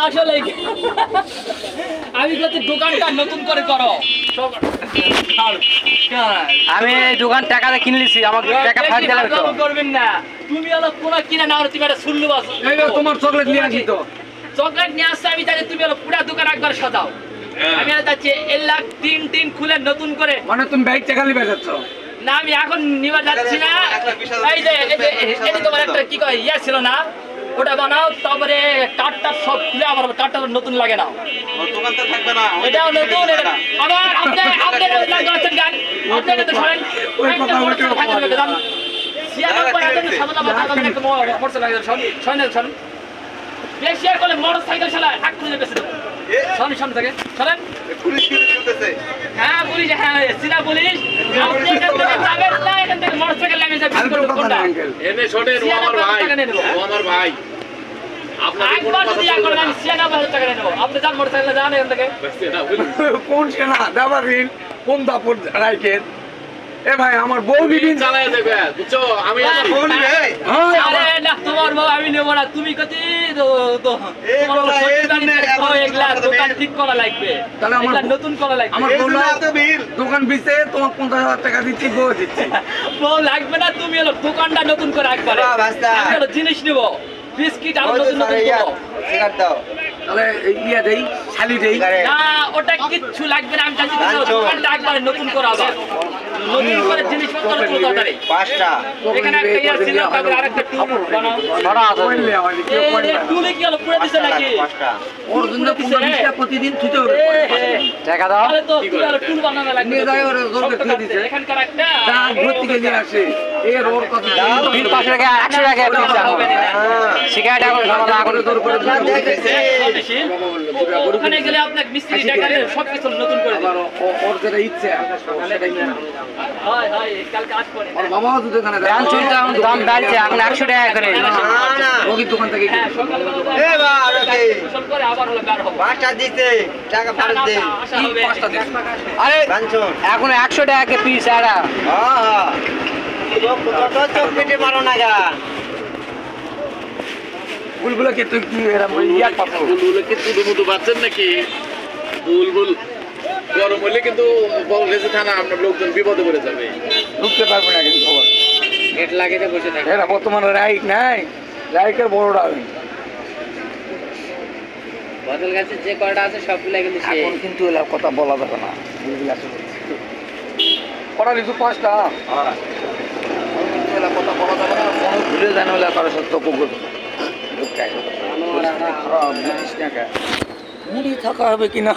আসলে আমি বলছি দোকানটা নতুন করে করো। আমি দোকান টাকা দিয়ে কিনে নিছি, আমাকে টাকা ফেরত দিলে তো করবেন না। তুমি হলো পুরো কিনা না তুমি একটা শুনলু বাস। এই যে তোমার চকলেট নিয়ে আসি তো। চকলেট নিয়ে আসছে আমি জানি তুমি হলো পুরো দোকান একবার সাজাও। আমি যাচ্ছি 1 লাখ তিন খুলে নতুন করে। মানে তুমি বাইক টাকা নিবে যাচ্ছ না আমি এখন নিবার যাচ্ছি না। এই যে এই তোমার একটা কি কয় ইয়া ছিল না, ওটা বানাও, তারপরে কাঠটা সব খুলে আবার কাঠটা নতুন লাগে না, দোকান তো থাকবে না, এটাও নতুন। আবার আপনি গান আপনি তো ধরেন ওই কথা বলতে গান সিয়ানা পরে একটা সাদা বাতা একটা মোটরসাইকেল শোন বেশি করলে মোটরসাইকেল চালা এক খুলে বেশি দেবো। শোন থেকে শোনেন পুলিশ কিন্তু চলতেছে। হ্যাঁ পুলিশ, হ্যাঁ সিনা পুলিশ। আপনি এখান থেকে যাবেন না, এখান থেকে মোটরসাইকেল নামে যাবেন। এনে ছোটেন, ও আমার ভাই, ও আমার ভাই। একবার যদি এখন আমি সিয়ানা 1000 টাকা নেবো, আপনি যান মোটরসাইকেলে যান এখান থেকে। কোন সেনা দাবাবিন কোন দাপুর রাইকের? এ ভাই আমার বউ বিবিন চালায় দেবে, বুঝছো? আমি আমার বউ নিবে। আরে না তোমার বউ আমি নেবো না, তুমি কতি এই বলা এই জন্য দোকান ঠিক করা লাগবে, তাহলে আমার নতুন করা লাগবে। আমার এই বউ জন্য এত ভিড়। দোকান বিচে তোমার 50,000 টাকা দিচ্ছি, বউ দিচ্ছি। বউ লাগবে না, তুমি হলো দোকানটা নতুন করে একবারে। আমি হলো জিনিস নেবো, বিস্কিট আর নতুন নতুন দেবো। তাহলে ইয়া দেই, শালি দেই। না ওটা কিচ্ছু লাগবে না, আমি চাইছি দোকানটা একবারে নতুন করা হবে, নতুন করে জিনিসপত্র তুলে দরকারি। এখানে একটা ইয়া ছিল, তারপরে আরেকটা টুল বানাও। কইলে আমার কি কইলে টুলে কি হলো পুরো দিছে নাকি? ওর জন্য 15 টাকা প্রতিদিন থুইতে হবে। টাকা দাও। তাহলে তো তুই হলো টুল বানানো লাগবে। নিয়ে যায় ওর জোরে খুলে দিছে। এখানকার একটা দাম ভর্তি করে নিয়ে আসে। এর ওর কথা বিল 500 টাকা 100 টাকা পিস হবে। শিকায়ত এখন আমরা আগুনে দূর করে দিতে। ওখানে গেলে আপনাকে মিস্ত্রি টাকা দিয়ে সবকিছু নতুন করে দেবে। ওর যেটা ইচ্ছা সেটাই নিয়ে নাও। হয় কালকে আজ করে ওর বাবাও তো দোকানে দাম চুলটা দাম বাড়ছে, এখন 100 টাকা করে। ও কি দোকান থেকে হ্যাঁ সকালবেলা এ বা আরে গোসল করে আবার হলো বের হবো। পাঁচটা দিতে টাকা ফেরত দে। আশা হবে। আরে বাঞ্চন। এখন 100 টাকা পিস আরা। হ্যাঁ কত চোখ পেটে মারো না গা। বুলবুলা কে তুই কি এরকম ইয়া পাবো? বুলবুল কি তুদুমুদু বাচ্চান নাকি? বুলবুল গরম হলে কিন্তু বললেছে থানা আপনার লোকজন বিপদে পড়ে যাবে। ঢুকতে পারবে না কিন্তু খবর। গেট লাগিয়ে বসে থাকে। এরা বর্তমানে রাইক নাই, রাইকের বড়টা আমি বদল গাছে যে কয়টা আছে সবগুলা কিন্তু সেই। এখন কিন্তু এলা কথা বলা যাবে না। বুলবুলা আসলে কটা লিখু 5টা। হ্যাঁ কিন্তু এলা কথা বলা যাবে না, কোনো ভুলে জানো এলা কারো সত্য কুকুর ঢুকায়। মুড়ি থাকা হবে কিনা